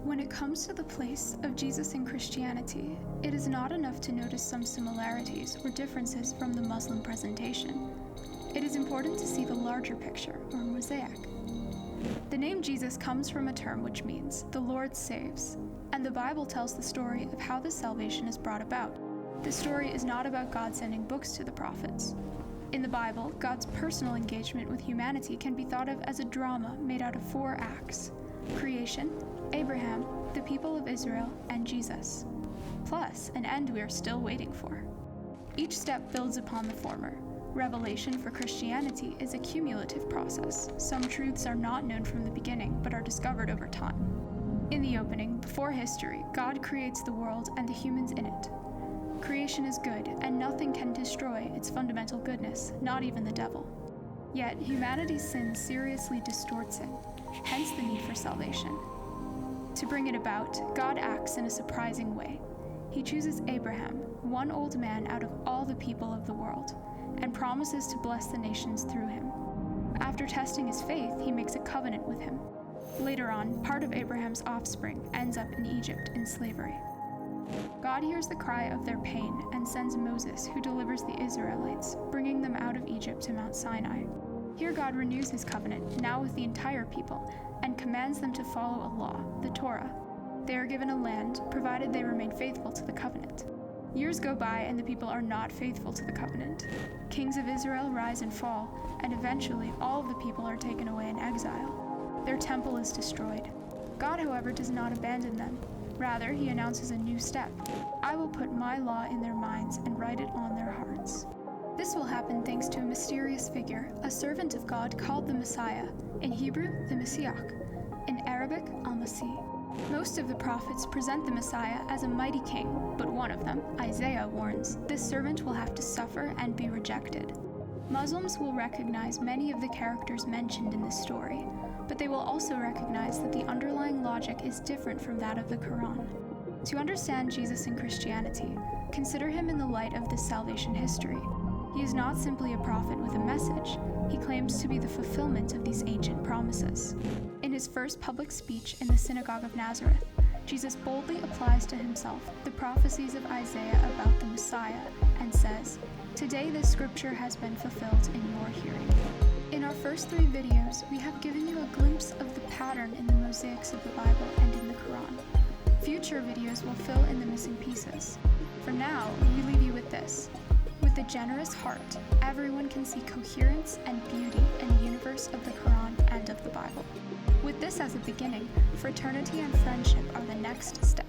When it comes to the place of Jesus in Christianity, it is not enough to notice some similarities or differences from the Muslim presentation. It is important to see the larger picture, or mosaic. The name Jesus comes from a term which means the Lord saves, and the Bible tells the story of how this salvation is brought about. The story is not about God sending books to the prophets. In the Bible, God's personal engagement with humanity can be thought of as a drama made out of 4 acts: creation, Abraham, the people of Israel, and Jesus. Plus, an end we are still waiting for. Each step builds upon the former. Revelation for Christianity is a cumulative process. Some truths are not known from the beginning, but are discovered over time. In the opening, before history, God creates the world and the humans in it. Creation is good, and nothing can destroy its fundamental goodness, not even the devil. Yet, humanity's sin seriously distorts it, hence the need for salvation. To bring it about, God acts in a surprising way. He chooses Abraham, one old man out of all the people of the world, and promises to bless the nations through him. After testing his faith, he makes a covenant with him. Later on, part of Abraham's offspring ends up in Egypt in slavery. God hears the cry of their pain and sends Moses, who delivers the Israelites, bringing them out of Egypt to Mount Sinai. Here God renews his covenant, now with the entire people, and commands them to follow a law, the Torah. They are given a land, provided they remain faithful to the covenant. Years go by and the people are not faithful to the covenant. Kings of Israel rise and fall, and eventually all of the people are taken away in exile. Their temple is destroyed. God, however, does not abandon them. Rather, he announces a new step. I will put my law in their minds and write it on their hearts. This will happen thanks to a mysterious figure, a servant of God called the Messiah, in Hebrew, the Mashiach, in Arabic, al-Masih. Most of the prophets present the Messiah as a mighty king, but one of them, Isaiah, warns this servant will have to suffer and be rejected. Muslims will recognize many of the characters mentioned in this story, but they will also recognize that the underlying logic is different from that of the Quran. To understand Jesus in Christianity, consider him in the light of this salvation history. He is not simply a prophet with a message. He claims to be the fulfillment of these ancient promises. In his first public speech in the Synagogue of Nazareth, Jesus boldly applies to himself the prophecies of Isaiah about the Messiah and says, "Today this scripture has been fulfilled in your hearing." In our first 3 videos, we have given you a glimpse of the pattern in the mosaics of the Bible and in the Quran. Future videos will fill in the missing pieces. For now, we leave you with this. With a generous heart, everyone can see coherence and beauty in the universe of the Quran and of the Bible. With this as a beginning, fraternity and friendship are the next step.